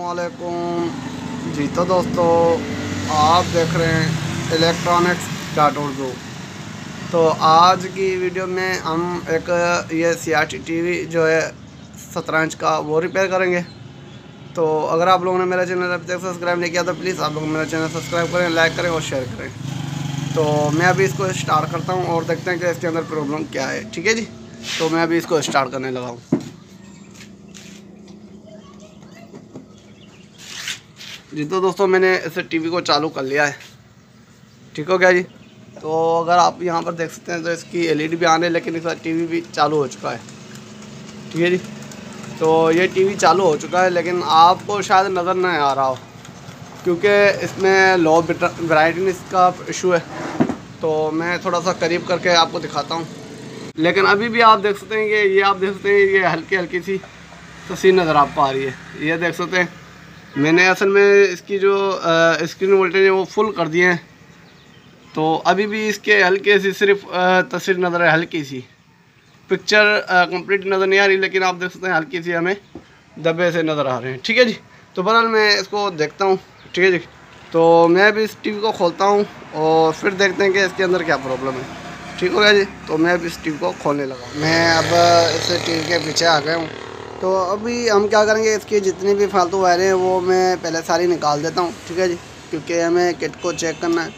अस्सलामुअलैकुम जी। तो दोस्तों, आप देख रहे हैं इलेक्ट्रॉनिक्स डॉट उर्दू। तो आज की वीडियो में हम एक ये CRT TV जो है 17 इंच का वो रिपेयर करेंगे। तो अगर आप लोगों ने मेरा चैनल अभी तक सब्सक्राइब नहीं किया तो प्लीज़ आप लोग मेरा चैनल सब्सक्राइब करें, लाइक करें और शेयर करें। तो मैं अभी इसको स्टार्ट करता हूँ और देखते हैं कि इसके अंदर प्रॉब्लम क्या है। ठीक है जी, तो मैं अभी इसको स्टार्ट करने लगा हूँ। जी तो दोस्तों, मैंने इसे टीवी को चालू कर लिया है। ठीक हो गया जी। तो अगर आप यहाँ पर देख सकते हैं तो इसकी LED भी आने, लेकिन इसका टीवी भी चालू हो चुका है। ठीक है जी। तो ये टीवी चालू हो चुका है, लेकिन आपको शायद नज़र नहीं आ रहा हो क्योंकि इसमें लो ब्राइटनेस का इशू है। तो मैं थोड़ा सा करीब करके आपको दिखाता हूँ। लेकिन अभी भी आप देख सकते हैं कि ये आप देख सकते हैं ये हल्की हल्की सी तस्वीर नज़र आपको आ रही है। ये देख सकते हैं मैंने असल में इसकी जो स्क्रीन वोल्टेज है वो फुल कर दिए हैं। तो अभी भी इसके हल्के सी सिर्फ तस्वीर नज़र है, हल्की सी पिक्चर कंप्लीट नज़र नहीं आ रही, लेकिन आप देख सकते हैं हल्की सी हमें दबे से नज़र आ रहे हैं। ठीक है जी। तो बहरहाल मैं इसको देखता हूँ। ठीक है जी। तो मैं भी इस टीवी को खोलता हूँ और फिर देखते हैं कि इसके अंदर क्या प्रॉब्लम है। ठीक हो गया जी। तो मैं अभी इस टीवी को खोलने लगा। मैं अब इस टीवी के पीछे आ गया हूँ। तो अभी हम क्या करेंगे, इसकी जितनी भी फालतू वायरें हैं वो मैं पहले सारी निकाल देता हूँ। ठीक है जी, क्योंकि हमें किट को चेक करना है।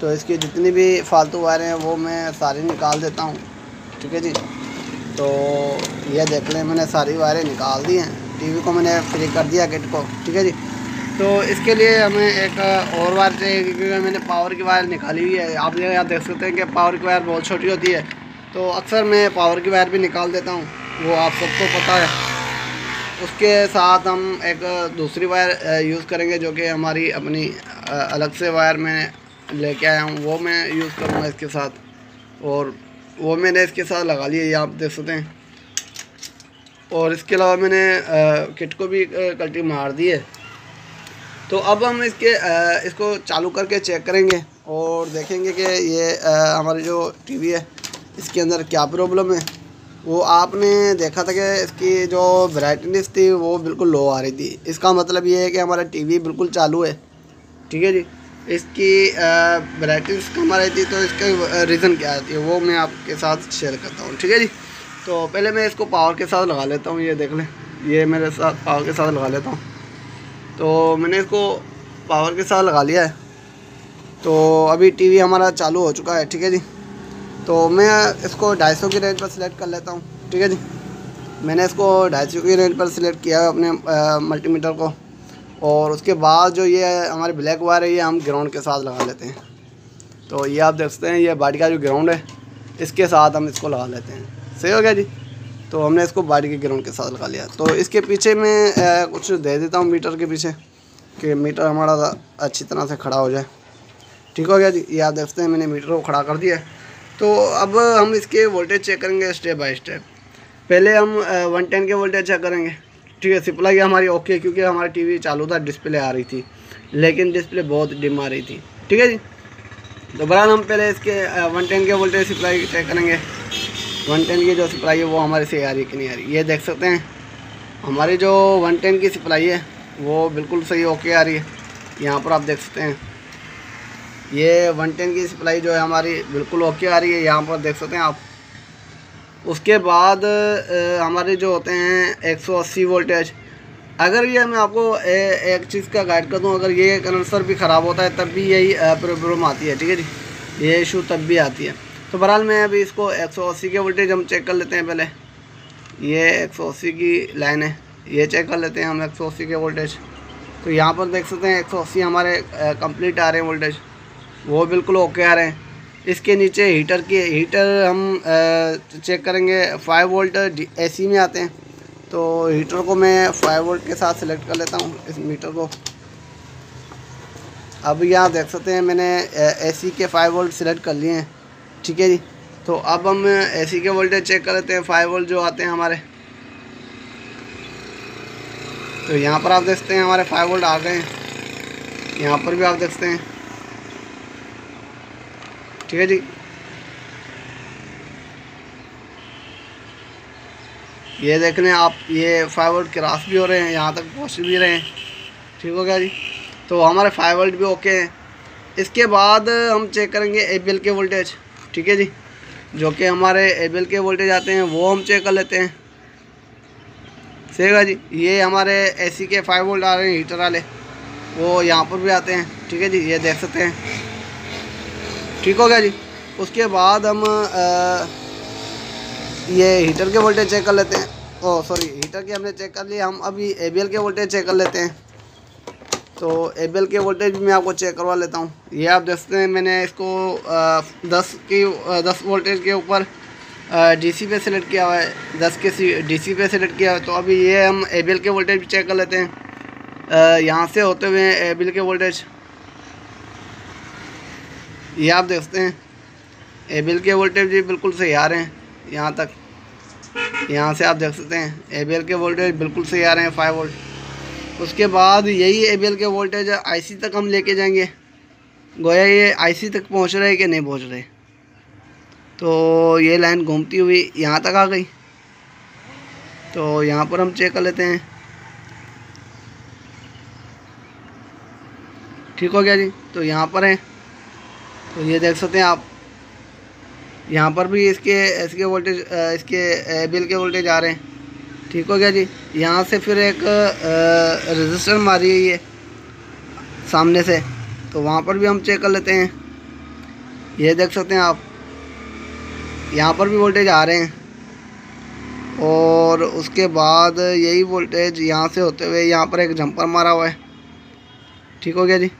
तो इसकी जितनी भी फालतू वायरें हैं वो मैं सारी निकाल देता हूँ। ठीक है जी। तो ये देख लें, मैंने सारी वायरें निकाल दी हैं। टीवी को मैंने फ्री कर दिया किट को। ठीक है जी। तो इसके लिए हमें एक और वायर चाहिए, क्योंकि मैंने पावर की वायर निकाली हुई है। आप यहाँ देख सकते हैं कि पावर की वायर बहुत छोटी होती है, तो अक्सर मैं पावर की वायर भी निकाल देता हूँ, वो आप सबको पता है। उसके साथ हम एक दूसरी वायर यूज़ करेंगे, जो कि हमारी अपनी अलग से वायर में लेके आया हूँ, वो मैं यूज़ करूँगा इसके साथ। और वो मैंने इसके साथ लगा लिया, ये आप देख सकते हैं। और इसके अलावा मैंने किट को भी कल्टी मार दी है। तो अब हम इसको चालू करके चेक करेंगे और देखेंगे कि ये हमारी जो टीवी है इसके अंदर क्या प्रॉब्लम है। वो आपने देखा था कि इसकी जो ब्राइटनेस थी वो बिल्कुल लो आ रही थी। इसका मतलब ये है कि हमारा टीवी बिल्कुल चालू है। ठीक है जी। इसकी ब्राइटनेस कम आ रही थी, तो इसका रीज़न क्या है वो मैं आपके साथ शेयर करता हूँ। ठीक है जी। तो पहले मैं इसको पावर के साथ लगा लेता हूँ। ये देख लें, ये मेरे साथ पावर के साथ लगा लेता हूँ। तो मैंने इसको पावर के साथ लगा लिया है। तो अभी टीवी हमारा चालू हो चुका है। ठीक है जी। तो मैं इसको 250 की रेंज पर सिलेक्ट कर लेता हूँ। ठीक है जी। मैंने इसको 250 की रेंज पर सिलेक्ट किया है अपने मल्टीमीटर को। और उसके बाद जो ये हमारी ब्लैक वायर है ये हम ग्राउंड के साथ लगा लेते हैं। तो ये आप देख सकते हैं ये बॉडी का जो ग्राउंड है इसके साथ हम इसको लगा लेते हैं। सही हो गया जी। तो हमने इसको बॉडी के ग्राउंड के साथ लगा लिया। तो इसके पीछे मैं कुछ दे देता हूँ मीटर के पीछे, कि मीटर हमारा अच्छी तरह से खड़ा हो जाए। ठीक हो गया जी। ये आप देख सकते हैं मैंने मीटर को खड़ा कर दिया है। तो अब हम इसके वोल्टेज चेक करेंगे स्टेप बाय स्टेप। पहले हम 110 के वोल्टेज चेक करेंगे। ठीक है, सप्लाई हमारी ओके, क्योंकि हमारी टीवी चालू था, डिस्प्ले आ रही थी, लेकिन डिस्प्ले बहुत डिम आ रही थी। ठीक है जी। तो बहरहाल हम पहले इसके 110 के वोल्टेज सप्लाई चेक करेंगे। 110 की जो सप्लाई है वो हमारे से आ रही है कि नहीं आ रही। ये देख सकते हैं हमारी जो 110 की सप्लाई है वो बिल्कुल सही ओके आ रही है। यहाँ पर आप देख सकते हैं ये 110 की सप्लाई जो है हमारी बिल्कुल ओके आ रही है, यहाँ पर देख सकते हैं आप। उसके बाद हमारे जो होते हैं 180 वोल्टेज। अगर ये मैं आपको एक चीज़ का गाइड कर दूँ, अगर ये कंडेंसर भी ख़राब होता है तब भी यही प्रॉब्लम आती है। ठीक है जी, ये इशू तब भी आती है। तो बहरहाल मैं अभी इसको 180 के वोल्टेज हम चेक कर लेते हैं। पहले ये 180 की लाइन है, ये चेक कर लेते हैं हम 180 के वोल्टेज। तो यहाँ पर देख सकते हैं 180 हमारे कंप्लीट आ रहे हैं वोल्टेज, वो बिल्कुल ओके आ रहे हैं। इसके नीचे हीटर हम चेक करेंगे। 5 वोल्ट AC में आते हैं, तो हीटर को मैं 5 वोल्ट के साथ सिलेक्ट कर लेता हूँ इस मीटर को। अब यहाँ देख सकते हैं मैंने AC के 5 वोल्ट सिलेक्ट कर लिए हैं। ठीक है जी। तो अब हम AC के वोल्टेज चेक कर लेते हैं, 5 वोल्ट जो आते हैं हमारे। तो यहाँ पर आप देख सकते हैं हमारे 5 वोल्ट आ गए हैं। यहाँ पर भी आप देख सकते हैं। ठीक है जी। ये देख लें आप, ये 5 वोल्ट क्रॉस भी हो रहे हैं, यहाँ तक पहुँच भी रहे हैं। ठीक हो गया जी। तो हमारे 5 वोल्ट भी ओके हैं। इसके बाद हम चेक करेंगे ABL के वोल्टेज, ठीक है जी। जो कि हमारे ABL के वोल्टेज आते हैं वो हम चेक कर लेते हैं। सही है जी। ये हमारे AC के 5 वोल्ट आ रहे हैं हीटर वाले, वो यहाँ पर भी आते हैं, ठीक है जी, ये देख सकते हैं। ठीक हो गया जी। उसके बाद हम ये हीटर के वोल्टेज चेक कर लेते हैं। ओह सॉरी, हीटर के हमने चेक कर लिया, हम अभी ABL के वोल्टेज चेक कर लेते हैं। तो ABL के वोल्टेज भी मैं आपको चेक करवा लेता हूँ। ये आप देख सकते हैं, मैंने इसको 10 वोल्टेज के ऊपर DC पे सेलेक्ट किया हुआ है, 10 के DC पे सेलेक्ट किया हुआ है। तो अभी ये हम ABL के वोल्टेज भी चेक कर लेते हैं। यहाँ से होते हुए ABL के वोल्टेज ये आप देख सकते हैं। ABL के वोल्टेज भी बिल्कुल सही आ रहे हैं यहाँ तक, यहाँ से आप देख सकते हैं ABL के वोल्टेज बिल्कुल सही आ रहे हैं 5 वोल्ट। उसके बाद यही ABL के वोल्टेज IC तक हम लेके जाएंगे, गोया ये IC तक पहुँच रहे कि नहीं पहुँच रहे। तो ये लाइन घूमती हुई यहाँ तक आ गई, तो यहाँ पर हम चेक कर लेते हैं। ठीक हो गया जी। तो यहाँ पर है, तो ये देख सकते हैं आप, यहाँ पर भी इसके वोल्टेज इसके ABL के वोल्टेज आ रहे हैं। ठीक हो गया जी। यहाँ से फिर एक रेजिस्टर मारी है ये सामने से, तो वहाँ पर भी हम चेक कर लेते हैं। ये देख सकते हैं आप, यहाँ पर भी वोल्टेज आ रहे हैं। और उसके बाद यही वोल्टेज यहाँ से होते हुए यहाँ पर एक जंपर मारा हुआ है। ठीक हो गया जी।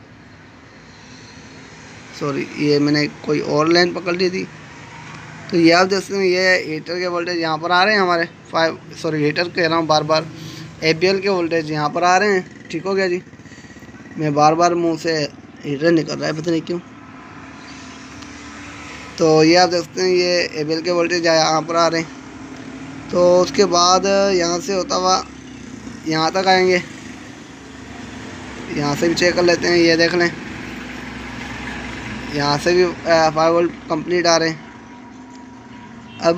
सॉरी, ये मैंने कोई और लाइन पकड़ ली थी। तो ये आप देख सकते हैं, ये हीटर के वोल्टेज यहाँ पर आ रहे हैं हमारे हीटर कह रहा हूँ बार बार, ABL के वोल्टेज यहाँ पर आ रहे हैं। ठीक हो गया जी। मैं बार बार मुंह से हीटर निकल रहा है, पता नहीं क्यों। तो ये आप देख सकते हैं, ये ABL के वोल्टेज यहाँ पर आ रहे हैं। तो उसके बाद यहाँ से होता हुआ यहाँ तक आएंगे, यहाँ से भी चेक कर लेते हैं। ये देख लें, यहाँ से भी 5 वोल्ट कंप्लीट आ रहे हैं। अब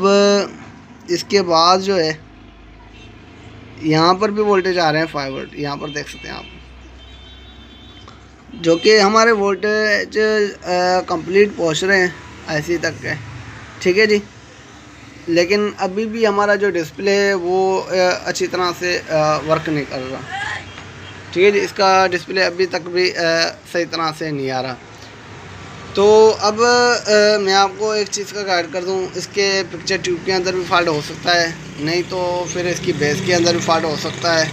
इसके बाद जो है यहाँ पर भी वोल्टेज आ रहे हैं 5 वोल्ट, यहाँ पर देख सकते हैं आप, जो कि हमारे वोल्टेज कंप्लीट पहुँच रहे हैं IC तक के। ठीक है जी। लेकिन अभी भी हमारा जो डिस्प्ले है वो अच्छी तरह से वर्क नहीं कर रहा। ठीक है जी। इसका डिस्प्ले अभी तक भी सही तरह से नहीं आ रहा। तो अब मैं आपको एक चीज़ का गाइड कर दूं, इसके पिक्चर ट्यूब के अंदर भी फॉल्ट हो सकता है, नहीं तो फिर इसकी बेस के अंदर भी फॉल्ट हो सकता है,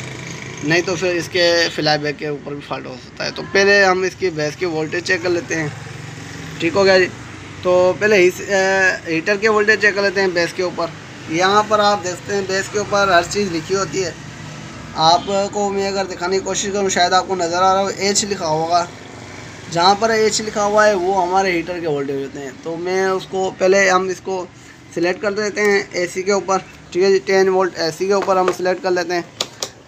नहीं तो फिर इसके फ्लाई बैक के ऊपर भी फॉल्ट हो सकता है। तो पहले हम इसकी बेस की वोल्टेज चेक कर लेते हैं। ठीक हो गया जी। तो पहले हीटर के वोल्टेज चेक कर लेते हैं बेस के ऊपर। यहाँ पर आप देखते हैं बेस के ऊपर हर चीज़ लिखी होती है। आपको मैं अगर दिखाने की कोशिश करूँ, शायद आपको नज़र आ रहा हो, H लिखा होगा। जहाँ पर H लिखा हुआ है वो हमारे हीटर के वोल्टेज होते हैं। तो मैं उसको पहले हम इसको सिलेक्ट कर देते हैं AC के ऊपर। ठीक है जी। 10 वोल्ट AC के ऊपर हम सिलेक्ट कर लेते हैं,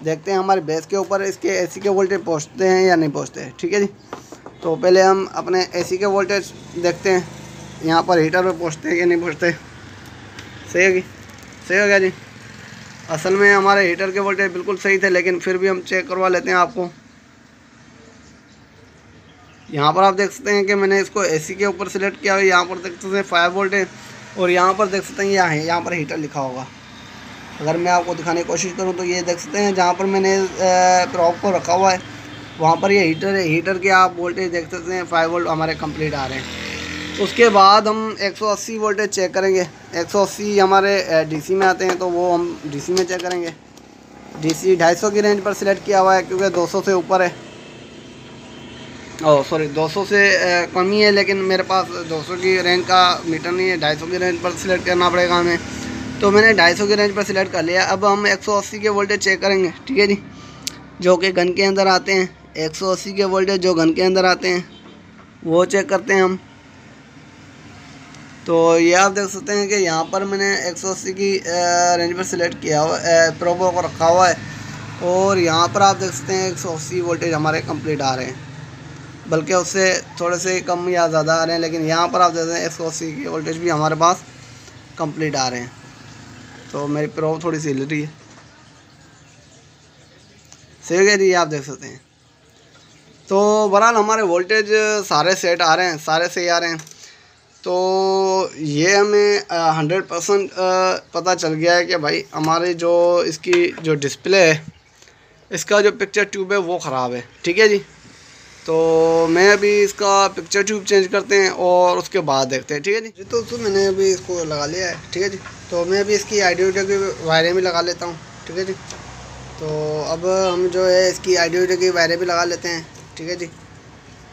देखते हैं हमारे बेस के ऊपर इसके AC के वोल्टेज पहुँचते हैं या नहीं पहुँचते हैं। ठीक है जी। तो पहले हम अपने AC के वोल्टेज देखते हैं, यहाँ पर हीटर पे पहुँचते हैं कि नहीं पहुँचते। सही है, सही हो गया जी। असल में हमारे हीटर के वोल्टेज बिल्कुल सही थे, लेकिन फिर भी हम चेक करवा लेते हैं आपको। यहाँ पर आप देख सकते हैं कि मैंने इसको AC के ऊपर सिलेक्ट किया हुआ है। यहाँ पर देख सकते हैं 5 वोल्ट है, और यहाँ पर देख सकते हैं यहाँ पर हीटर लिखा होगा। अगर मैं आपको दिखाने की कोशिश करूँ तो ये देख सकते हैं, जहाँ पर मैंने प्रॉप को रखा हुआ है वहाँ पर ये हीटर है। हीटर के आप वोल्टेज देख सकते हैं 5 वोल्ट हमारे कंप्लीट आ रहे हैं। उसके बाद हम 180 वोल्टेज चेक करेंगे। 180 हमारे DC में आते हैं, तो वो हम DC में चेक करेंगे। DC 250 की रेंज पर सिलेक्ट किया हुआ है, क्योंकि 200 से ऊपर है। ओह सॉरी, 200 से कम ही है, लेकिन मेरे पास 200 की रेंज का मीटर नहीं है, 250 की रेंज पर सिलेक्ट करना पड़ेगा हमें। तो मैंने 250 की रेंज पर सिलेक्ट कर लिया। अब हम 180 के वोल्टेज चेक करेंगे। ठीक है जी। जो कि गन के अंदर आते हैं, 180 के वोल्टेज जो गन के अंदर आते हैं वो चेक करते हैं हम। तो ये आप देख सकते हैं कि यहाँ पर मैंने 180 की रेंज पर सिलेक्ट किया हुआ प्रोबो को रखा हुआ है, और यहाँ पर आप देख सकते हैं 180 वोल्टेज हमारे कंप्लीट आ रहे हैं, बल्कि उससे थोड़े से कम या ज़्यादा आ रहे हैं। लेकिन यहाँ पर आप देख सकते हैं 180 के वोल्टेज भी हमारे पास कंप्लीट आ रहे हैं। तो मेरी प्रोब थोड़ी सी हिल रही है। सही है जी, आप देख सकते हैं। तो बहरहाल हमारे वोल्टेज सारे सेट आ रहे हैं, सारे सही आ रहे हैं। तो ये हमें 100% पता चल गया है कि भाई हमारी जो इसकी जो डिस्प्ले है, इसका जो पिक्चर ट्यूब है वो ख़राब है। ठीक है जी। तो मैं अभी इसका पिक्चर ट्यूब चेंज करते हैं और उसके बाद देखते हैं। ठीक है जी। तो मैंने अभी इसको लगा लिया है। ठीक है जी। तो मैं अभी इसकी ऑडियो की वायरें भी लगा लेता हूँ। ठीक है जी। तो अब हम जो है इसकी ऑडियो की वायरें भी लगा लेते हैं। ठीक है जी।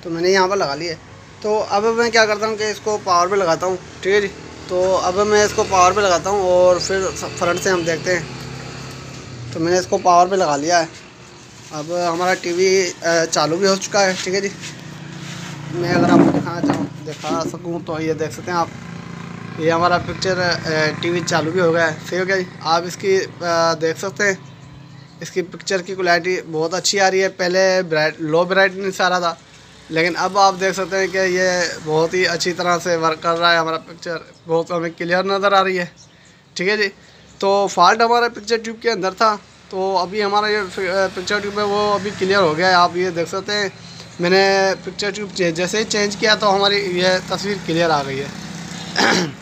तो मैंने यहाँ पर लगा लिया है। तो अब मैं क्या करता हूँ कि इसको पावर पे लगाता हूँ। ठीक है जी। तो अब मैं इसको पावर पे लगाता हूँ और फिर फ्रंट से हम देखते हैं। तो मैंने इसको पावर पे लगा लिया है। अब हमारा टीवी चालू भी हो चुका है। ठीक है जी। मैं अगर आपको दिखा सकूँ तो ये देख सकते हैं आप, ये हमारा पिक्चर टीवी चालू भी हो गया है। सही हो गया जी। आप इसकी देख सकते हैं, इसकी पिक्चर की क्वालिटी बहुत अच्छी आ रही है। पहले लो ब्राइटनेस आ रहा था, लेकिन अब आप देख सकते हैं कि ये बहुत ही अच्छी तरह से वर्क कर रहा है। हमारा पिक्चर बहुत हमें क्लियर नज़र आ रही है। ठीक है जी। तो फॉल्ट हमारा पिक्चर ट्यूब के अंदर था, तो अभी हमारा ये पिक्चर ट्यूब है वो अभी क्लियर हो गया है। आप ये देख सकते हैं, मैंने पिक्चर ट्यूब जैसे ही चेंज किया तो हमारी ये तस्वीर क्लियर आ गई है।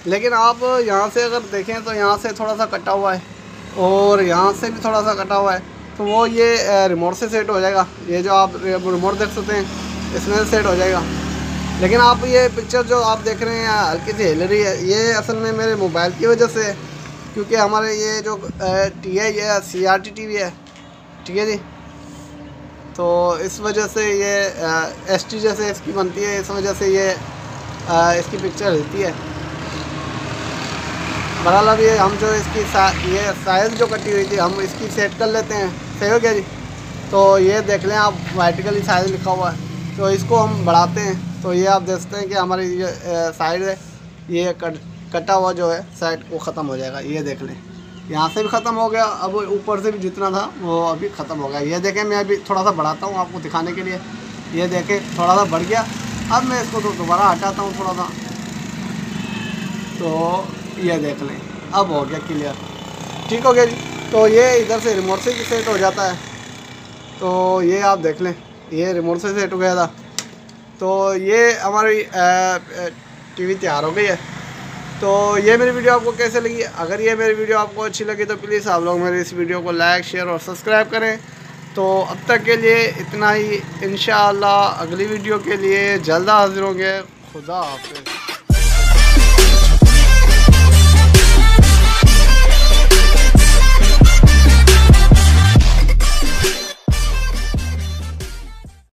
लेकिन आप यहाँ से अगर देखें तो यहाँ से थोड़ा सा कटा हुआ है और यहाँ से भी थोड़ा सा कटा हुआ है। तो वो ये रिमोट से सेट हो जाएगा। ये जो आप रिमोट देख सकते हैं, इसमें सेट हो जाएगा। लेकिन आप ये पिक्चर जो आप देख रहे हैं हल्की सी हिल रही है, ये असल में मेरे मोबाइल की वजह से, क्योंकि हमारे ये जो टी है ये CRT टीवी है। ठीक है जी। तो इस वजह से ये ST जैसे इसकी बनती है, इस वजह से ये इसकी पिक्चर हिलती है। बहरहाल अब ये हम जो इसकी ये साइज़ जो कटी हुई थी हम इसकी सेट कर लेते हैं। सही हो गया जी। तो ये देख लें आप, वर्टिकली साइज़ लिखा हुआ है, तो इसको हम बढ़ाते हैं। तो ये आप देख सकते हैं कि हमारी ये साइड है, ये कटा हुआ जो है साइड वो ख़त्म हो जाएगा। ये देख लें, यहाँ से भी ख़त्म हो गया, अब ऊपर से भी जितना था वो अभी ख़त्म हो गया। ये देखें, मैं अभी थोड़ा सा बढ़ाता हूँ आपको दिखाने के लिए। ये देखें थोड़ा सा बढ़ गया। अब मैं इसको तो दोबारा हटाता हूँ थोड़ा सा, तो ये देख लें अब हो गया क्लियर। ठीक हो गया जी। तो ये इधर से रिमोट से सेट हो जाता है। तो ये आप देख लें, ये रिमोट से सेट हो गया था। तो ये हमारी टीवी तैयार हो गई है। तो ये मेरी वीडियो आपको कैसे लगी? अगर ये मेरी वीडियो आपको अच्छी लगी तो प्लीज़ आप लोग मेरी इस वीडियो को लाइक, शेयर और सब्सक्राइब करें। तो अब तक के लिए इतना ही। इंशाअल्लाह अगली वीडियो के लिए जल्द हाजिर होंगे। खुदा हाफिज़।